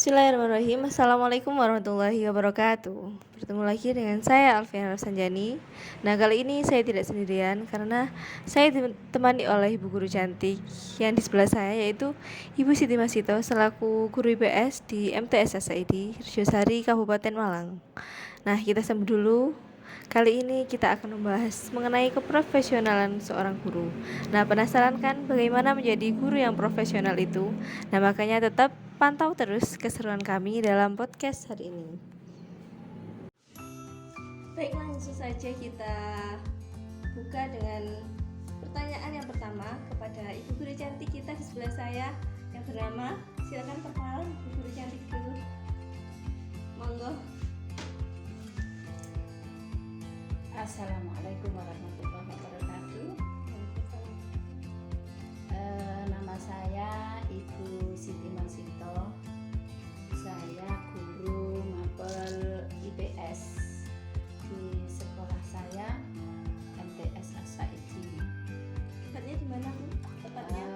Bismillahirrahmanirrahim. Assalamualaikum warahmatullahi wabarakatuh. Bertemu lagi dengan saya Alfiana Sanjani. Nah, kali ini saya tidak sendirian karena saya ditemani oleh ibu guru cantik yang di sebelah saya, yaitu Ibu Siti Masito selaku guru IPS di MTS SID Rejosari Kabupaten Malang. Nah, kita sambut dulu. Kali ini kita akan membahas mengenai keprofesionalan seorang guru. Nah, penasaran kan bagaimana menjadi guru yang profesional itu? Nah, makanya tetap pantau terus keseruan kami dalam podcast hari ini. Baik, langsung saja kita buka dengan pertanyaan yang pertama kepada Ibu Guru Cantik kita di sebelah saya yang bernama, silakan perkenalan Ibu Guru Cantik dulu. Monggo. Assalamualaikum warahmatullahi wabarakatuh. Nama saya Ibu Siti Masito. Saya guru mapel IPS di sekolah saya MTS SID. Tepatnya di mana, Bu? Tepatnya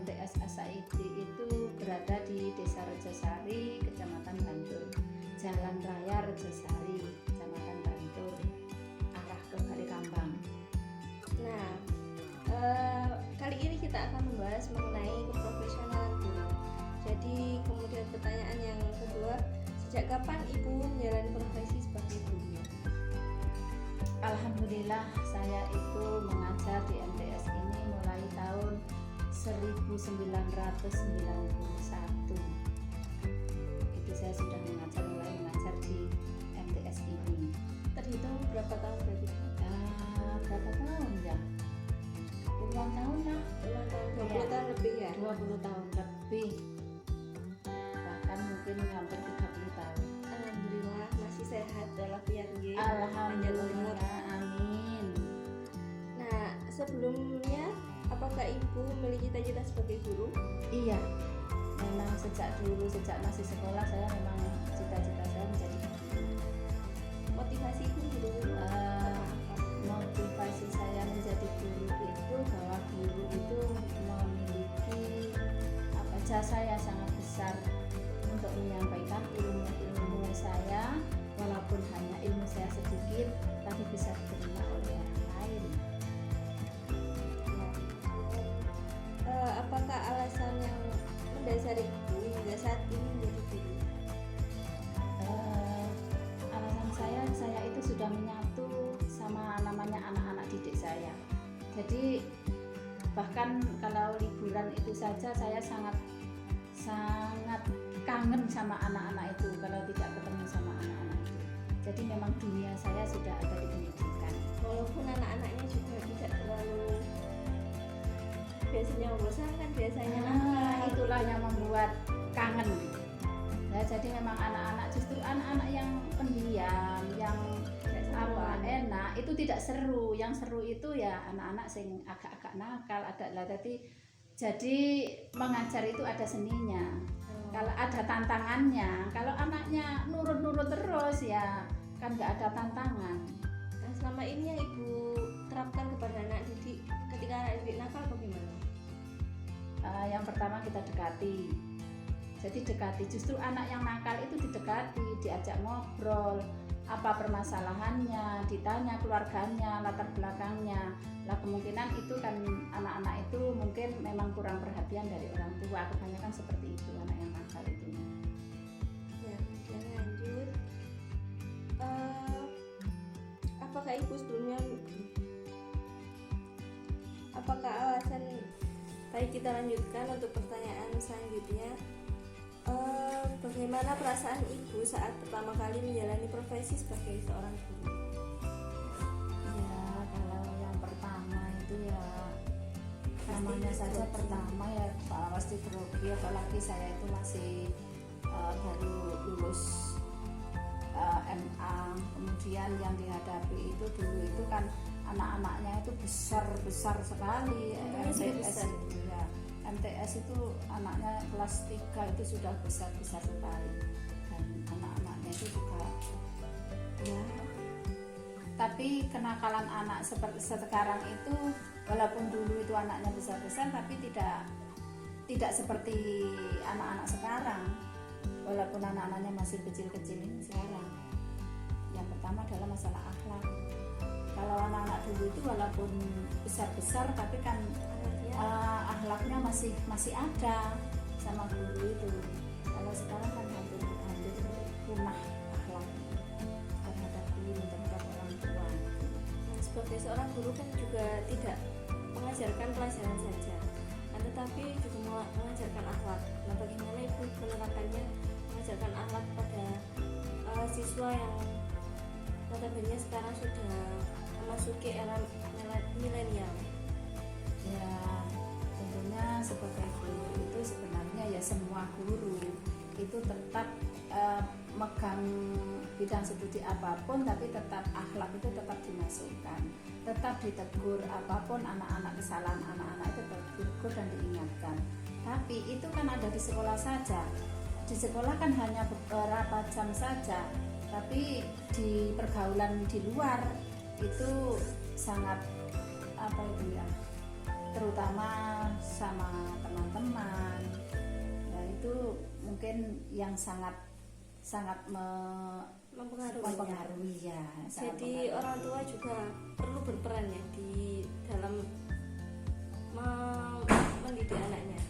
MTS SID itu berada di Desa Rejosari, Kecamatan Bantul, Jalan Raya Rejosari, Kecamatan Bantul, arah ke Balikambang. Nah, kali ini kita akan membahas mengenai keprofesionalan guru. Jadi kemudian pertanyaan yang kedua, sejak kapan Ibu menjalani profesi sebagai guru? Alhamdulillah, saya itu mengajar di MTS ini mulai tahun 1991. Itu saya sudah mulai mengajar di MTS ini. Terhitung berapa tahun berarti? Berapa tahun ya? Puluhan tahun lah. Puluhan tahun, 20 Ya. tahun lebih ya? 20 tahun lebih. Bahkan mungkin hampir 30 tahun. Alhamdulillah masih sehat walafiat nggih. Panjang umur. Alhamdulillah, amin. Nah, sebelumnya apakah Ibu memiliki cita-cita sebagai guru? Iya, memang sejak masih sekolah saya memang cita-cita saya menjadi guru. Motivasi Ibu guru Motivasi saya menjadi guru itu bahwa guru itu memiliki jasa yang sangat besar untuk menyampaikan ilmu saya, walaupun hanya ilmu saya sedikit tapi bisa diterima oleh orang lain. Apakah alasan yang mendasari Ibu hingga saat ini menjadi guru? Alasan saya itu sudah menyatu sama namanya anak-anak didik saya. Jadi bahkan kalau liburan itu saja saya sangat kangen sama anak-anak itu kalau tidak ketemu sama anak-anak itu. Jadi memang dunia saya sudah ada di pendidikan. Walaupun anak-anaknya juga tidak terlalu biasanya membosankan, biasanya Itulah yang membuat kangen. Ya, jadi memang justru anak-anak yang pendiam, yang enak itu tidak seru. Yang seru itu ya anak-anak sing agak-agak nakal, jadi mengajar itu ada seninya. Kalau ada tantangannya, kalau anaknya nurut-nurut terus ya kan nggak ada tantangan. Nah, selama ini yang Ibu terapkan kepada anak didik ketika anak didik nakal bagaimana? Yang pertama kita dekati. Jadi justru anak yang nakal itu didekati, diajak ngobrol, apa permasalahannya, ditanya keluarganya, latar belakangnya. Lah kemungkinan itu kan anak-anak itu mungkin memang kurang perhatian dari orang tua, kebanyakan seperti itu anak yang nakal itu. Ya, kemudian lanjut. Apakah Ibu sebelumnya apakah alasan baik kita lanjutkan untuk pertanyaan selanjutnya. Bagaimana perasaan Ibu saat pertama kali menjalani profesi sebagai seorang guru? Ya, kalau yang pertama itu ya namanya saja pertama ya pasti grogi, apalagi saya itu masih baru lulus MA. Kemudian yang dihadapi itu dulu itu kan anak-anaknya itu besar sekali. MTS itu ya, MTS itu anaknya kelas 3 itu sudah besar sekali, dan anak-anaknya itu juga ya. Tapi kenakalan anak seperti sekarang itu walaupun dulu itu anaknya besar tapi tidak seperti anak-anak sekarang. walaupun anak-anaknya masih kecil-kecil ini sekarang. Yang pertama adalah masalah akhlak. Kalau anak-anak dulu itu walaupun besar-besar tapi kan akhlaknya masih ada sama guru itu. Kalau sekarang kan hampir punah akhlak terhadap guru, terhadap orang tua. Sebagai seorang guru kan juga tidak mengajarkan pelajaran saja, tetapi juga mengajarkan akhlak. Nah, bagaimana ibu menerapkannya, mengajarkan akhlak pada siswa yang notabene sekarang sudah memasuki era milenial? Ya tentunya sebagai guru itu sebenarnya ya semua guru itu tetap megang bidang studi apapun, tapi tetap akhlak itu tetap dimasukkan, tetap ditegur. Apapun anak-anak kesalahan anak-anak itu tetap ditegur dan diingatkan. Tapi itu kan ada di sekolah saja. Di sekolah kan hanya beberapa jam saja, tapi di pergaulan di luar itu sangat terutama sama teman-teman ya, itu mungkin yang sangat mempengaruhi ya. Jadi orang tua juga perlu berperan ya di dalam mendidik anaknya.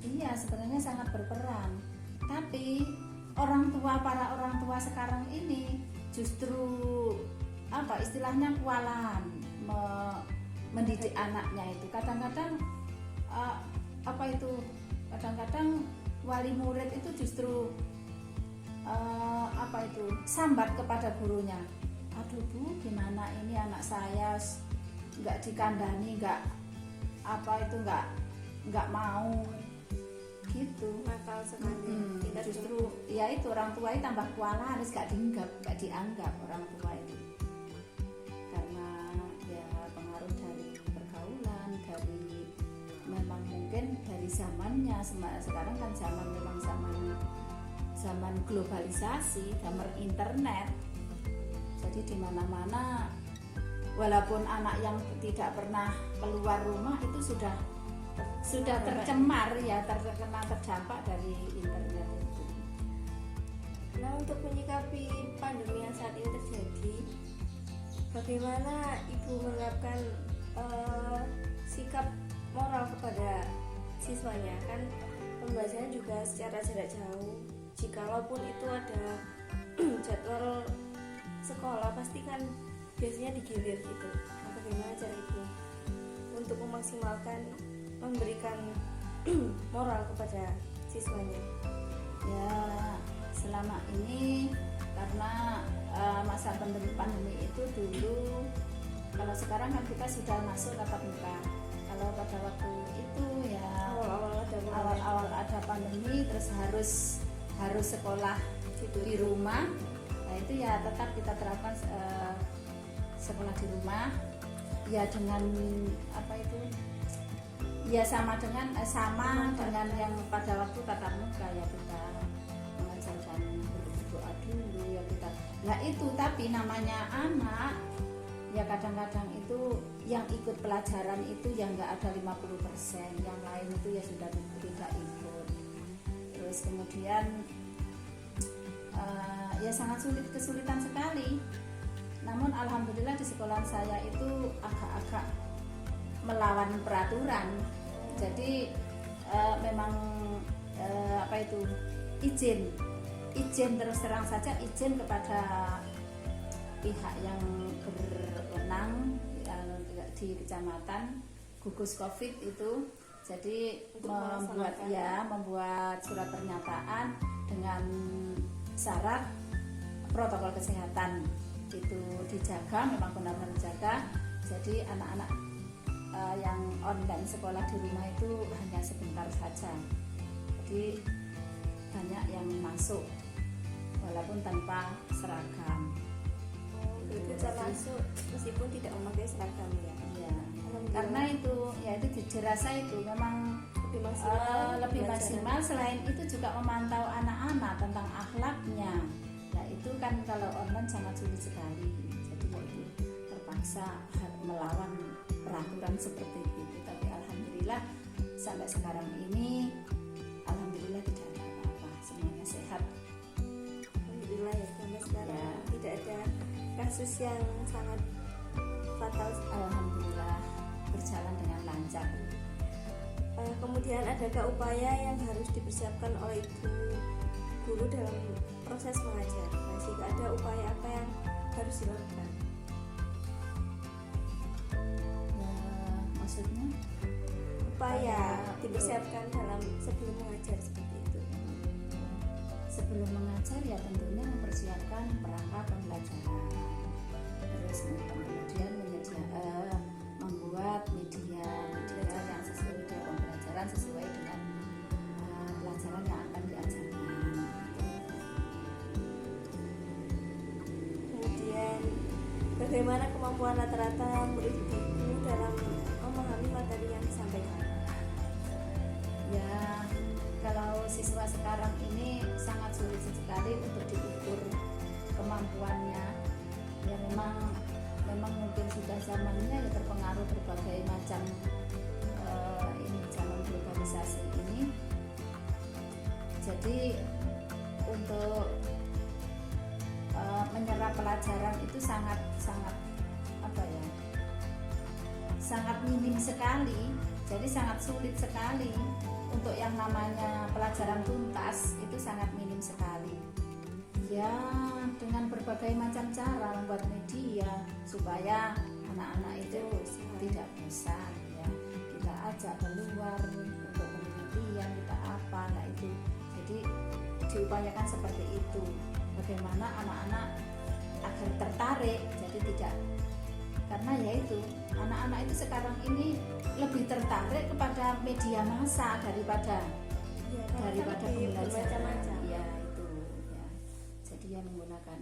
Iya, sebenarnya sangat berperan. Tapi para orang tua sekarang ini justru istilahnya kewalahan mendidik anaknya itu. Kadang-kadang kadang-kadang wali murid itu justru sambat kepada gurunya. Aduh Bu, gimana ini anak saya nggak dikandani, nggak mau gitu. Nakal sekali. Justru ya itu orang tua itu tambah kewalahan, harus nggak dianggap orang tua itu. Karena ya pengaruh dari pergaulan, dari memang mungkin dari zamannya. Sekarang kan zaman globalisasi, zaman internet. Jadi di mana-mana walaupun anak yang tidak pernah keluar rumah itu sudah tercemar ya, terdampak dari internet itu. Nah, untuk menyikapi pandemi yang saat ini terjadi, bagaimana ibu menerapkan sikap moral kepada siswanya? Kan pembelajaran juga secara jarak jauh. Jikalaupun itu ada jadwal sekolah, pasti kan biasanya digilir gitu. Nah, bagaimana cara ibu untuk memaksimalkan memberikan moral kepada siswanya? Ya selama ini karena masa pandemi itu dulu, kalau sekarang kan kita sudah masuk tatap muka. Kalau pada waktu itu ya awal-awal ada pandemi, terus harus sekolah di rumah. Nah itu ya tetap kita terapkan sekolah di rumah ya, dengan ya sama dengan yang pada waktu tatap muka ya, kita mengajarkan berdoa dulu ya kita. Nah itu tapi namanya anak ya, kadang-kadang itu yang ikut pelajaran itu yang nggak ada 50%, yang lain itu ya sudah tidak ikut. Terus kemudian ya sangat kesulitan sekali. Namun alhamdulillah di sekolah saya itu agak-agak melawan peraturan. Jadi memang izin terus terang saja, izin kepada pihak yang berwenang di kecamatan, gugus COVID itu. Jadi membuat surat pernyataan dengan syarat protokol kesehatan itu dijaga, memang benar-benar dijaga. Jadi anak-anak yang online sekolah di rumah itu hanya sebentar saja. Jadi banyak yang masuk walaupun tanpa seragam. Itu bisa masuk meskipun tidak memakai seragam ya. Iya. Karena itu dirasa itu memang lebih maksimal. Selain itu juga memantau anak-anak tentang akhlaknya. Ya itu kan kalau online sangat sulit sekali. Jadi itu terpaksa melawan peraturan seperti itu. Tapi alhamdulillah sampai sekarang ini alhamdulillah tidak ada apa-apa, semuanya sehat. kasus yang sangat fatal? Alhamdulillah berjalan dengan lancar. Kemudian adakah upaya yang harus dipersiapkan oleh ibu guru dalam proses mengajar? Nah, jika ada upaya apa yang harus dilakukan? Maksudnya Upaya dipersiapkan dalam sebelum mengajar seperti itu. sebelum mengajar ya tentunya mempersiapkan perangkat pembelajaran, terus kemudian membuat media yang sesuai dengan pembelajaran, sesuai dengan pelajaran yang akan diajarkan. Kemudian bagaimana kemampuan rata-rata murid ibu dalam memahami materi yang disampaikan? Ya, kalau siswa sekarang ini sangat sulit sekali untuk diukur kemampuannya. Ya memang mungkin sudah zamannya ya terpengaruh berbagai macam ini zaman globalisasi ini. Jadi untuk menyerap pelajaran itu sangat apa ya? Sangat minim sekali. Jadi sangat sulit sekali untuk yang namanya pelajaran tuntas itu sangat minim sekali. Ya dengan berbagai macam cara membuat media supaya anak-anak itu tidak bosan ya. Kita ajak keluar untuk penelitian kita apa, nah itu. Jadi diupayakan seperti itu. Bagaimana anak-anak agar tertarik, jadi tidak, karena yaitu anak-anak itu sekarang ini lebih tertarik kepada media massa daripada pembelajaran. Ya itu ya. Jadi ya menggunakan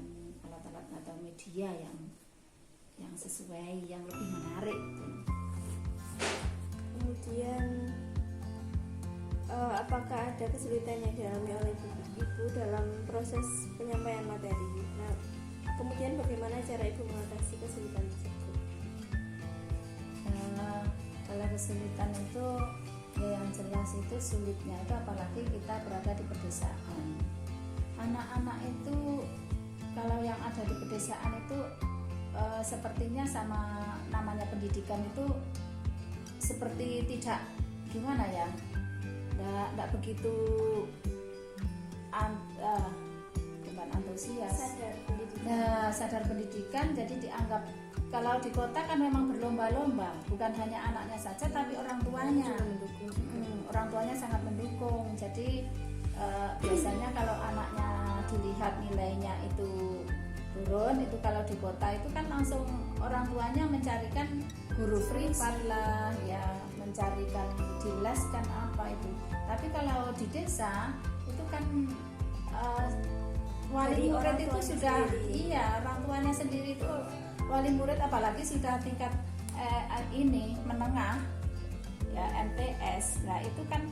alat-alat atau media yang sesuai, yang lebih menarik. Kemudian apakah ada kesulitan yang dialami oleh ibu dalam proses penyampaian materi? Nah, kemudian bagaimana cara ibu mengatasi kesulitan tersebut? Kalau kesulitan itu ya yang jelas itu sulitnya itu apalagi kita berada di pedesaan. Anak-anak itu kalau yang ada di pedesaan itu sepertinya sama namanya pendidikan itu seperti tidak gimana ya, tidak begitu bukan antusias, sadar pendidikan. Jadi dianggap kalau di kota kan memang berlomba-lomba, bukan hanya anaknya saja tapi orang tuanya. Orang tuanya sangat mendukung. Jadi biasanya kalau anaknya dilihat nilainya itu turun, itu kalau di kota itu kan langsung orang tuanya mencarikan guru privat lah, ya mencarikan di les kan apa itu. Tapi kalau di desa itu kan wali murid itu sudah sendiri. Iya, orang tuanya sendiri itu wali murid, apalagi sudah tingkat ini menengah ya MTS. Nah itu kan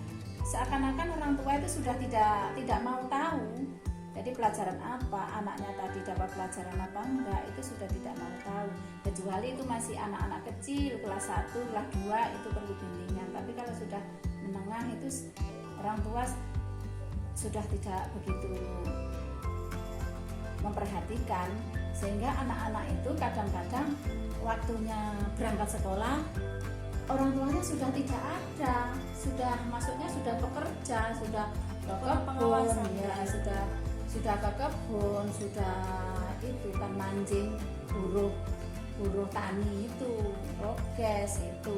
seakan-akan orang tua itu sudah tidak mau tahu. Jadi pelajaran apa anaknya tadi dapat pelajaran apa enggak itu sudah tidak mau tahu. Kecuali itu masih anak-anak kecil kelas 1, kelas 2 itu perlu bimbingan. Tapi kalau sudah menengah itu orang tua sudah tidak begitu memperhatikan, sehingga anak-anak itu kadang-kadang waktunya berangkat sekolah orang tuanya sudah tidak ada, maksudnya sudah bekerja, sudah ke kebun ya, sudah ke kebun, sudah itu kan mancing, buruh tani itu, prokes itu,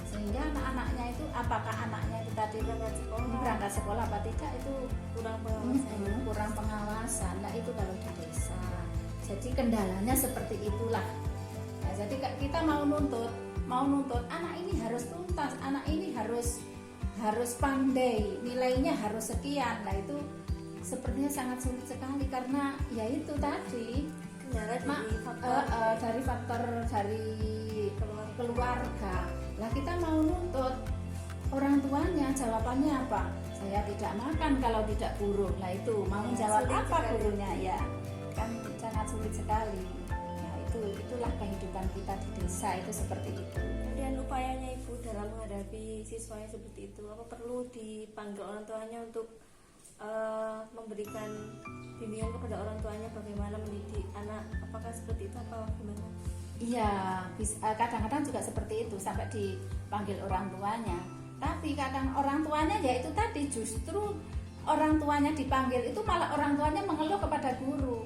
sehingga anak-anaknya itu apakah anaknya itu tadi berangkat sekolah apa tidak itu kurang pengawasan. Nah itu kalau di desa. Jadi kendalanya seperti itulah. Nah, jadi kita mau nuntut anak ini harus tuntas, anak ini harus pandai, nilainya harus sekian. Nah itu sepertinya sangat sulit sekali karena ya itu tadi dari faktor dari keluarga. Lah kita mau nuntut orang tuanya, jawabannya apa? Saya tidak makan kalau tidak buruh. Lah itu mau jawab apa gurunya ya? Kan sangat sulit sekali. Nah itulah kehidupan kita di desa itu seperti itu. Kemudian upayanya ibu dalam menghadapi siswa yang seperti itu, apa perlu dipanggil orang tuanya untuk memberikan bimbingan kepada orang tuanya bagaimana mendidik anak, apakah seperti itu apa gimana? Iya, kadang-kadang juga seperti itu sampai dipanggil orang tuanya. Tapi kadang orang tuanya ya itu tadi, justru orang tuanya dipanggil itu malah orang tuanya mengeluh kepada guru.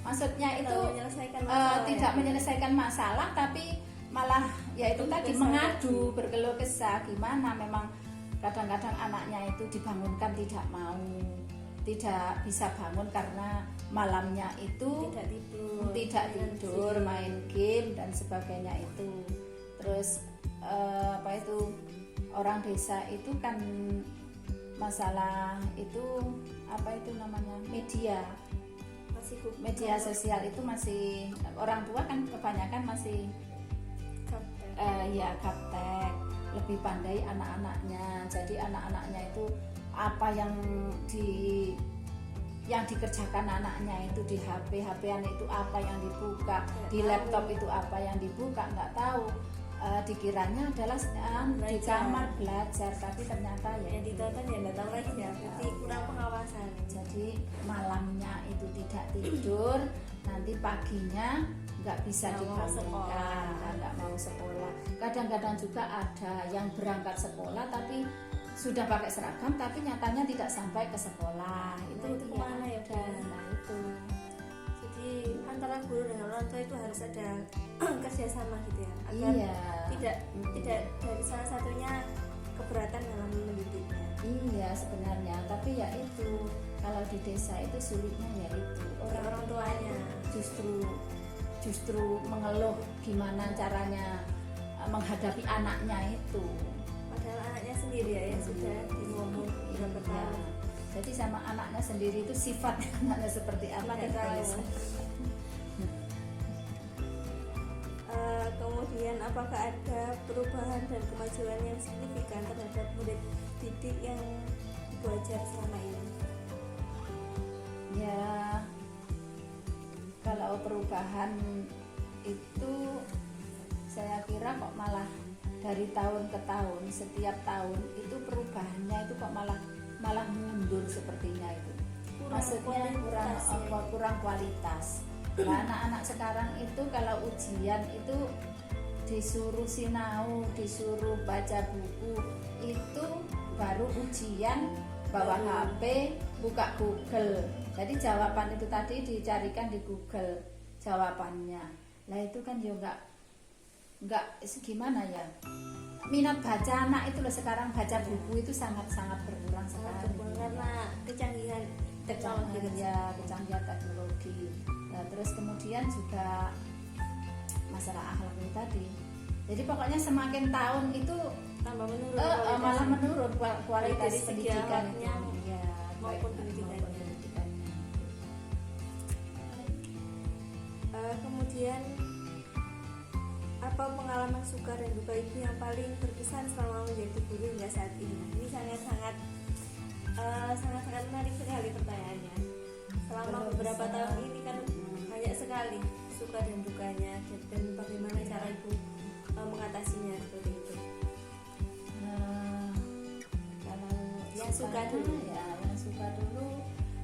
Maksudnya itu menyelesaikan masalah, tidak menyelesaikan masalah, tapi malah ya itu tadi mengadu, berkeluh kesah gimana memang kadang-kadang anaknya itu dibangunkan tidak mau, tidak bisa bangun karena malamnya itu tidak tidur, main game dan sebagainya itu. Terus apa itu orang desa itu kan masalah itu apa itu namanya media sosial itu masih orang tua kan kebanyakan masih ya gaptek, lebih pandai anak-anaknya. Jadi anak-anaknya itu apa yang dikerjakan anaknya itu di HP-an itu apa yang dibuka, di laptop itu apa yang dibuka, nggak tahu. Dikiranya adalah di kamar belajar, tapi ternyata ya yang ditonton ya nggak tahu lagi ya, berarti kurang pengawasan. Jadi malamnya itu tidak tidur, nanti paginya nggak bisa dibangunkan, nggak mau sekolah. Kadang-kadang juga ada yang berangkat sekolah tapi sudah pakai seragam tapi nyatanya tidak sampai ke sekolah. Itu kemana ya Bu? Nah itu. Jadi antara guru dengan orang tua itu harus ada kerjasama gitu ya, agar tidak dari salah satunya keberatan dalam mendidiknya. Iya sebenarnya, tapi ya itu kalau di desa itu sulitnya ya itu orang tuanya justru mengeluh gimana caranya menghadapi anaknya itu. Padahal anaknya sendiri ya yang sudah ngomong berapa tahun. Jadi sama anaknya sendiri itu sifat anaknya seperti apa kita tahu. Kemudian apakah ada perubahan dan kemajuan yang signifikan terhadap murid didik yang belajar selama ini? Ya, kalau perubahan itu saya kira kok malah dari tahun ke tahun, setiap tahun itu perubahannya itu kok malah mundur sepertinya itu. Maksudnya kurang kualitas. Nah, anak-anak sekarang itu kalau ujian itu disuruh sinau, disuruh baca buku, itu baru ujian bawa HP, buka Google. Jadi jawaban itu tadi dicarikan di Google jawabannya. Nah itu kan juga nggak gimana ya. Minat baca anak itu loh sekarang, baca buku itu sangat-sangat berkurang sekarang. Karena kecanggihan teknologi. Nah, terus kemudian juga masalah akhlak itu tadi. Jadi pokoknya semakin tahun itu tambah menurun, malah menurun kualitas pendidikan maupun pendidikannya. Kemudian apa pengalaman suka dan duka ibu yang paling berkesan selama menjadi guru hingga saat ini? Ini sangat menarik sekali pertanyaannya. Selama beberapa tahun ini kan banyak sekali suka dan dukanya, dan bagaimana cara ibu mengatasinya seperti itu. Kalau yang suka dulu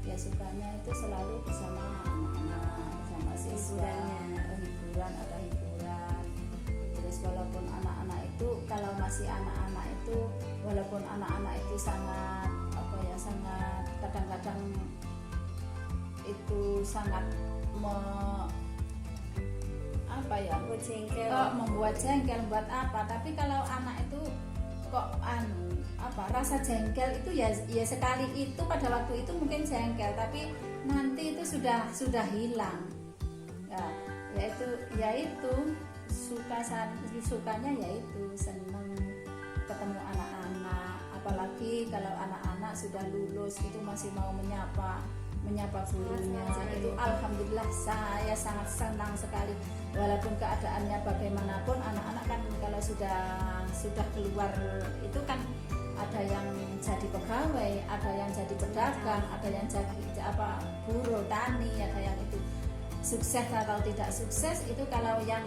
ya sukanya itu selalu bersama anak-anak, bersama siswa, hiburan. Terus walaupun anak-anak itu kalau masih anak-anak itu walaupun anak-anak itu sangat kadang-kadang itu sangat membuat jengkel buat apa, tapi kalau anak itu kok rasa jengkel itu ya sekali itu pada waktu itu mungkin jengkel, tapi nanti itu sudah hilang. Yaitu sukanya yaitu senang ketemu anak-anak, apalagi kalau anak-anak sudah lulus itu masih mau menyapa gurunya. Itu alhamdulillah saya sangat senang sekali. Walaupun keadaannya bagaimanapun, anak-anak kan kalau sudah keluar itu kan ada yang jadi pegawai, ada yang jadi pedagang, ada yang jadi buruh tani, ada yang itu sukses atau tidak sukses. Itu kalau yang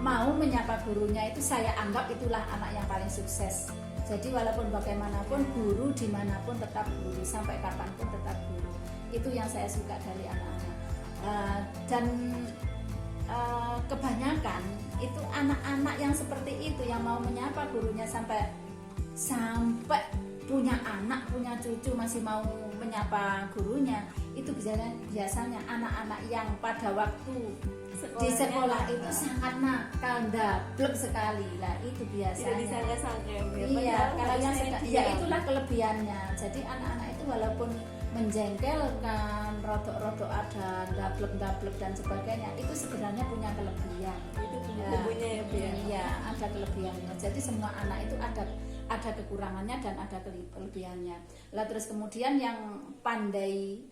mau menyapa gurunya itu saya anggap itulah anak yang paling sukses. Jadi walaupun bagaimanapun guru dimanapun tetap guru, sampai kapanpun tetap guru. Itu yang saya suka dari anak-anak. Dan kebanyakan itu anak-anak yang seperti itu yang mau menyapa gurunya sampai punya anak, punya cucu masih mau menyapa gurunya. Itu biasanya anak-anak yang pada waktu di sekolah itu sangat nakal, dablek sekali lah, itu biasanya. Tidak disangka-sangka. Iya, kalau yang ya itulah kelebihannya. Jadi anak-anak itu walaupun menjengkelkan, rodok-rodok ada dablek-dablek dan sebagainya, itu sebenarnya punya kelebihan. Itu punya ya, Bu. Iya, ada kelebihannya. Jadi semua anak itu ada kekurangannya dan ada kelebihannya. Lah terus kemudian yang pandai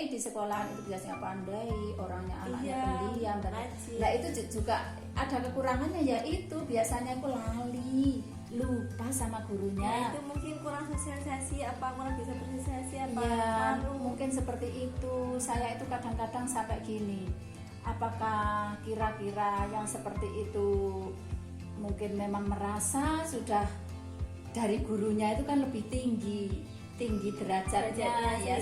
di sekolahan itu biasanya pandai, orangnya anaknya pendiam dan lah itu juga ada kekurangannya, yaitu biasanya aku lali, lupa sama gurunya. Itu mungkin kurang sosialisasi, kurang bisa bersosialisasi Ya, mungkin seperti itu. Saya itu kadang-kadang sampai gini, apakah kira-kira yang seperti itu mungkin memang merasa sudah dari gurunya itu kan lebih tinggi derajatnya ya,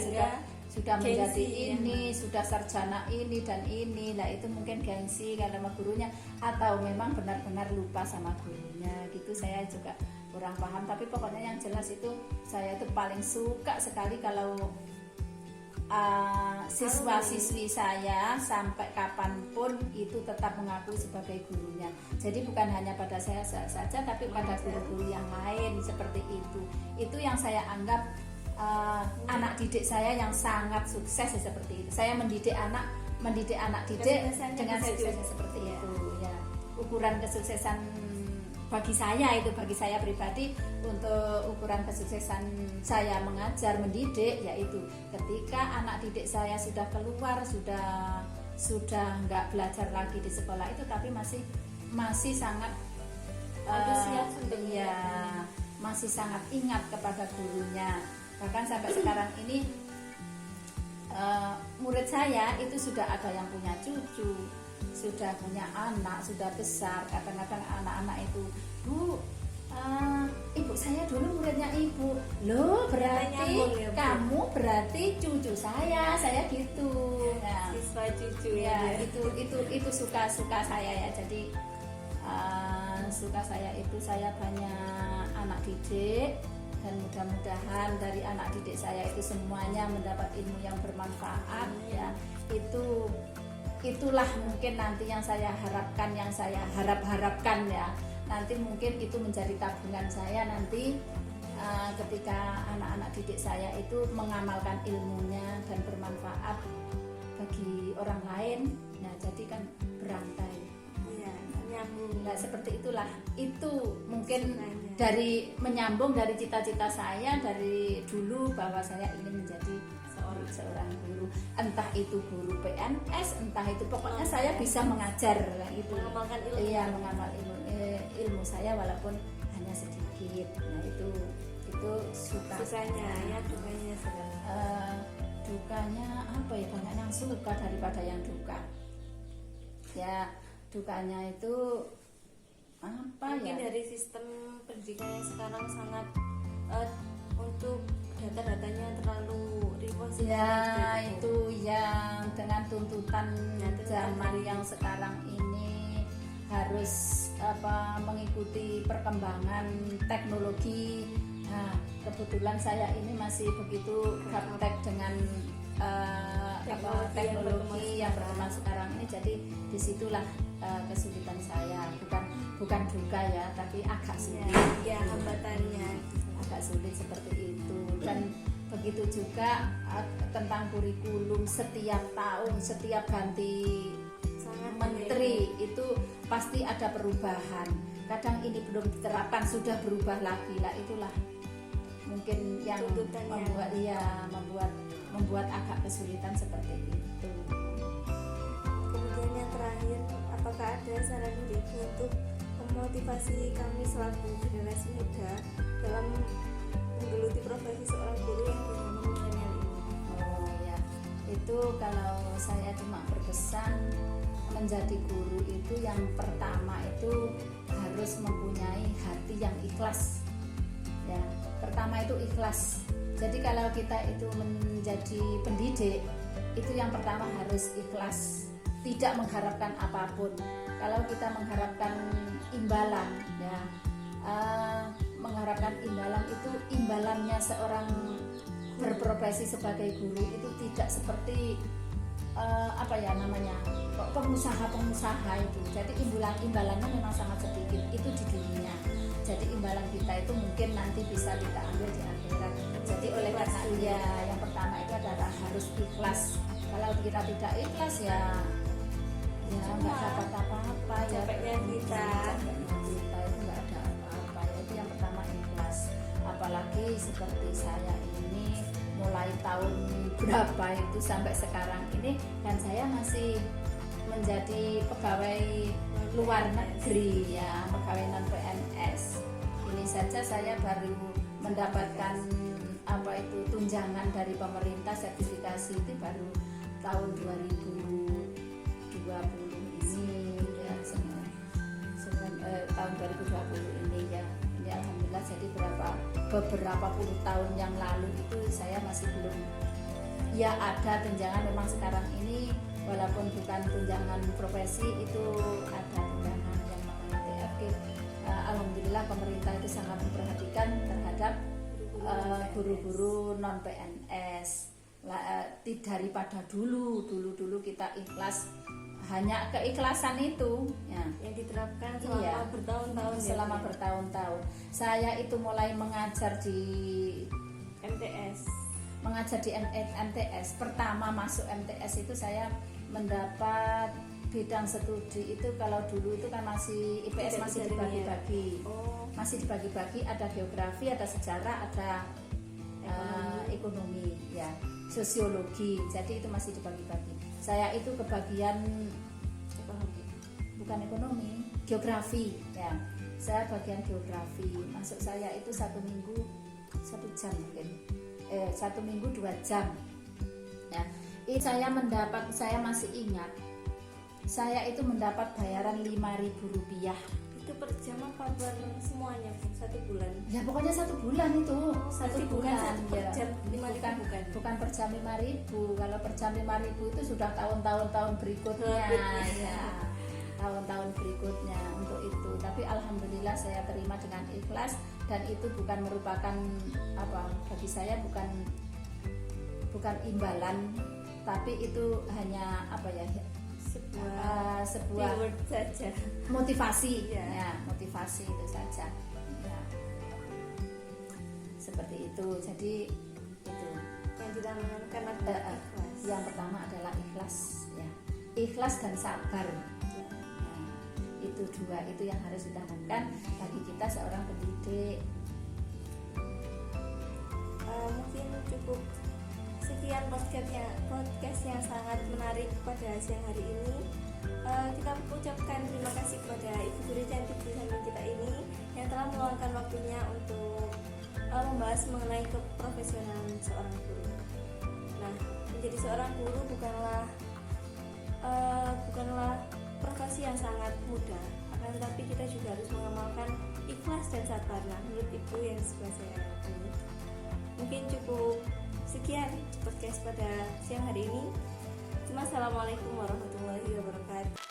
sudah menjadi ini, sudah sarjana ini dan ini. Lah itu mungkin gengsi karena sama gurunya, atau memang benar-benar lupa sama gurunya gitu. Saya juga kurang paham, tapi pokoknya yang jelas itu saya itu paling suka sekali kalau siswa-siswi saya sampai kapanpun itu tetap mengaku sebagai gurunya. Jadi bukan hanya pada saya saja, tapi pada guru-guru yang lain seperti itu. Itu yang saya anggap anak didik saya yang sangat sukses seperti itu. Saya mendidik anak didik dengan sukses seperti itu. Ya, ukuran kesuksesan bagi saya pribadi, untuk ukuran kesuksesan saya mengajar mendidik, yaitu ketika anak didik saya sudah keluar, sudah nggak belajar lagi di sekolah itu, tapi masih sangat antusias masih sangat ingat kepada gurunya. Bahkan sampai sekarang ini murid saya itu sudah ada yang punya cucu, sudah punya anak, sudah besar. Kadang-kadang anak-anak itu, Bu, ibu saya dulu muridnya ibu. Loh, berarti kamu berarti cucu saya gitu. Nah, siswa cucu ya. Itu suka saya ya. Jadi suka saya itu, saya banyak anak didik, dan mudah-mudahan dari anak didik saya itu semuanya mendapat ilmu yang bermanfaat ya. Itulah mungkin nanti yang saya harapkan, yang saya harapkan ya. Nanti mungkin itu menjadi tabungan saya nanti ketika anak-anak didik saya itu mengamalkan ilmunya dan bermanfaat bagi orang lain. Nah, jadi kan berantai. Iya, nyambung. Nah, seperti itulah. Itu mungkin sebenarnya dari menyambung dari cita-cita saya dari dulu, bahwa saya ingin menjadi seorang guru, entah itu guru PNS, entah itu pokoknya saya bisa mengajar gitu. Mengamalkan ilmu. Iya, mengamal ilmu saya walaupun hanya sedikit. Nah, itu sukanya ya, dukanya segala. Dukanya apa ya, banyak yang suka daripada yang duka. Ya, dukanya itu apa mungkin ya? dari sistem pendidikan yang sekarang sangat untuk data-datanya terlalu ribet Ya, itu yang dengan tuntutan zaman yang sekarang ini harus mengikuti perkembangan teknologi. Nah, kebetulan saya ini masih begitu gaptek dengan teknologi yang berkembang sekarang ini. Jadi disitulah kesulitan saya, bukan duka ya, tapi agak sulit. Ya, hambatannya agak sulit seperti itu. Dan begitu juga tentang kurikulum, setiap tahun, setiap ganti menteri itu pasti ada perubahan. Kadang ini belum diterapkan, sudah berubah lagi lah. Itulah mungkin yang membuat agak kesulitan seperti itu. Kemudian yang terakhir, apakah ada saran diriku untuk memotivasi kami selaku generasi muda dalam menggeluti profesi seorang guru yang dengan milenial ini? Oh ya, itu kalau saya cuma berpesan, menjadi guru itu yang pertama itu harus mempunyai hati yang ikhlas. itu ikhlas. Jadi kalau kita itu menjadi pendidik, itu yang pertama harus ikhlas, tidak mengharapkan apapun. Kalau kita mengharapkan imbalan, ya, mengharapkan imbalan itu imbalannya seorang berprofesi sebagai guru itu tidak seperti pengusaha itu. Jadi imbalannya memang sangat sedikit itu di dunia. Jadi imbalan kita itu mungkin nanti bisa kita ambil di akhirat. Jadi oleh karena yang pertama itu adalah harus ikhlas. Kalau kita tidak ikhlas ya nggak dapat apa-apa ya. Capeknya kita itu nggak ada apa-apa ya. Itu yang pertama ikhlas. Apalagi seperti saya ini mulai tahun berapa itu sampai sekarang ini, dan saya masih menjadi pegawai luar negeri ya, pegawai non PNS. Ini saja saya baru mendapatkan tunjangan dari pemerintah, sertifikasi itu baru tahun 2020 ini ya, tahun 2020 ini ya. Ini alhamdulillah, jadi beberapa puluh tahun yang lalu itu saya masih belum ya ada tunjangan. Memang sekarang ini walaupun bukan tunjangan profesi itu ada tunjangan yang namanya TFG. Alhamdulillah pemerintah itu sangat memperhatikan terhadap guru-guru non PNS. Daripada dulu kita ikhlas, hanya keikhlasan itu ya, yang diterapkan selama bertahun-tahun. Selama bertahun-tahun saya itu mulai mengajar di MTS. Pertama masuk MTS itu saya mendapat bidang studi itu, kalau dulu itu kan masih IPS masih dibagi-bagi. Masih dibagi-bagi, ada geografi, ada sejarah, ada ekonomi ya, sosiologi. Jadi itu masih dibagi-bagi. Saya itu kebagian bukan ekonomi, geografi ya. Saya bagian geografi. Masuk saya itu 1 minggu 1 jam mungkin. 1 minggu 2 jam. Ya. Saya masih ingat. Saya itu mendapat bayaran Rp5.000. Itu per jam apa per semuanya? 1 bulan? Ya pokoknya 1 bulan itu. 1 bulan. Per jam bukan per jam 5.000. Kalau per jam 5.000 itu sudah tahun berikutnya ya. Tahun-tahun berikutnya untuk itu. Tapi alhamdulillah saya terima dengan ikhlas, dan itu bukan merupakan bagi saya bukan imbalan, tapi itu hanya sebuah keyword saja, motivasi ya, motivasi itu saja ya. Seperti itu. Jadi itu yang dinamakan karena ikhlas. Yang pertama adalah ikhlas ya, ikhlas dan sabar. Itu 2 itu yang harus ditanamkan bagi kita seorang pendidik. Mungkin cukup sekian podcast yang sangat menarik pada siang hari ini. Kita ucapkan terima kasih kepada Ibu Guru cantik di samping kita ini yang telah meluangkan waktunya untuk membahas mengenai keprofesionalan seorang guru. Nah, menjadi seorang guru bukanlah profesi yang sangat mudah, akan tetapi kita juga harus mengamalkan ikhlas dan sabar. Nah, menurut Ibu yang sebelah saya ini, mungkin cukup sekian podcast pada siang hari ini. Assalamualaikum warahmatullahi wabarakatuh.